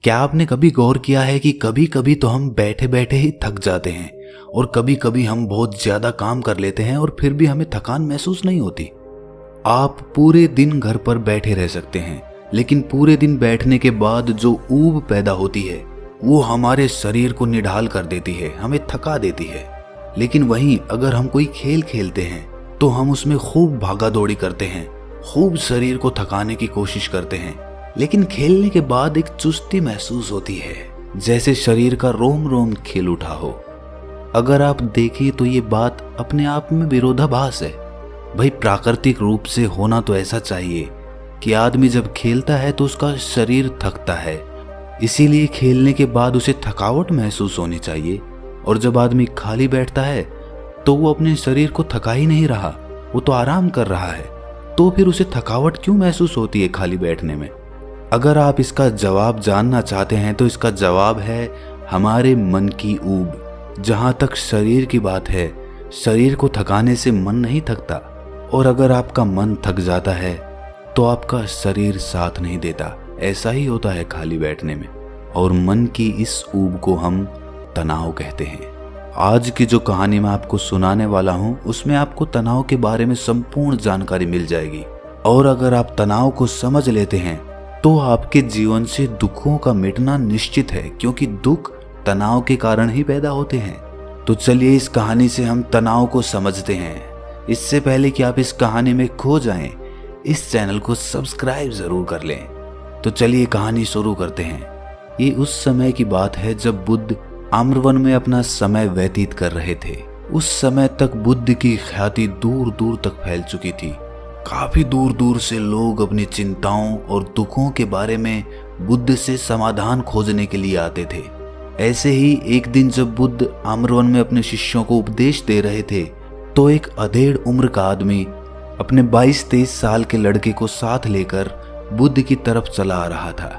क्या आपने कभी गौर किया है कि कभी कभी तो हम बैठे बैठे ही थक जाते हैं और कभी कभी हम बहुत ज्यादा काम कर लेते हैं और फिर भी हमें थकान महसूस नहीं होती। आप पूरे दिन घर पर बैठे रह सकते हैं, लेकिन पूरे दिन बैठने के बाद जो ऊब पैदा होती है वो हमारे शरीर को निढाल कर देती है, हमें थका देती है। लेकिन वहीं अगर हम कोई खेल खेलते हैं तो हम उसमें खूब भागा दौड़ी करते हैं, खूब शरीर को थकाने की कोशिश करते हैं, लेकिन खेलने के बाद एक चुस्ती महसूस होती है, जैसे शरीर का रोम रोम खिल उठा हो। अगर आप देखें तो ये बात अपने आप में विरोधाभास है। भाई प्राकृतिक रूप से होना तो ऐसा चाहिए कि आदमी जब खेलता है तो उसका शरीर थकता है, इसीलिए खेलने के बाद उसे थकावट महसूस होनी चाहिए। और जब आदमी खाली बैठता है तो वो अपने शरीर को थका ही नहीं रहा, वो तो आराम कर रहा है, तो फिर उसे थकावट क्यों महसूस होती है खाली बैठने में? अगर आप इसका जवाब जानना चाहते हैं तो इसका जवाब है हमारे मन की ऊब। जहां तक शरीर की बात है, शरीर को थकाने से मन नहीं थकता, और अगर आपका मन थक जाता है तो आपका शरीर साथ नहीं देता। ऐसा ही होता है खाली बैठने में। और मन की इस ऊब को हम तनाव कहते हैं। आज की जो कहानी मैं आपको सुनाने वाला हूं उसमें आपको तनाव के बारे में संपूर्ण जानकारी मिल जाएगी। और अगर आप तनाव को समझ लेते हैं तो आपके जीवन से दुखों का मिटना निश्चित है, क्योंकि दुख तनाव के कारण ही पैदा होते हैं। तो चलिए इस कहानी से हम तनाव को समझते हैं। इससे पहले कि आप इस कहानी में खो जाएं, इस चैनल को सब्सक्राइब जरूर कर लें। तो चलिए कहानी शुरू करते हैं। ये उस समय की बात है जब बुद्ध आम्रवन में अपना समय व्यतीत कर रहे थे। उस समय तक बुद्ध की ख्याति दूर दूर तक फैल चुकी थी। काफी दूर दूर से लोग अपनी चिंताओं और दुखों के बारे में बुद्ध से समाधान खोजने के लिए आते थे। ऐसे ही एक दिन जब बुद्ध आम्रवन में अपने शिष्यों को उपदेश दे रहे थे तो एक अधेड़ उम्र का आदमी अपने 22-23 साल के लड़के को साथ लेकर बुद्ध की तरफ चला आ रहा था।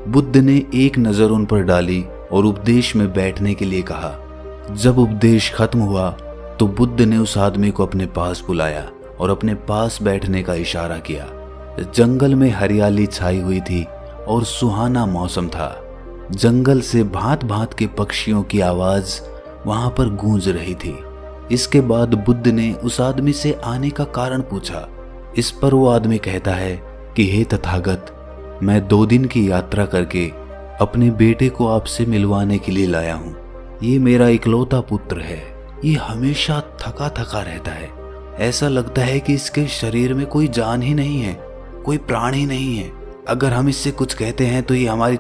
बुद्ध ने एक नजर उन पर डाली और उपदेश में बैठने के लिए कहा। जब उपदेश खत्म हुआ तो बुद्ध ने उस आदमी को अपने पास बुलाया और अपने पास बैठने का इशारा किया। जंगल में हरियाली छाई हुई थी और सुहाना मौसम था। जंगल से भांत भांत के पक्षियों की आवाज वहां पर गूंज रही थी। इसके बाद बुद्ध ने उस आदमी से आने का कारण पूछा। इस पर वो आदमी कहता है कि हे तथागत, मैं 2 दिन की यात्रा करके अपने बेटे को आपसे मिलवाने के लिए लाया हूँ। ये मेरा इकलौता पुत्र है। ये हमेशा थका थका रहता है। ऐसा लगता है कि इसके शरीर में कोई जान ही नहीं है, कोई प्राण ही नहीं है। अगर हम इससे कुछ कहते हैं तो ये हमारी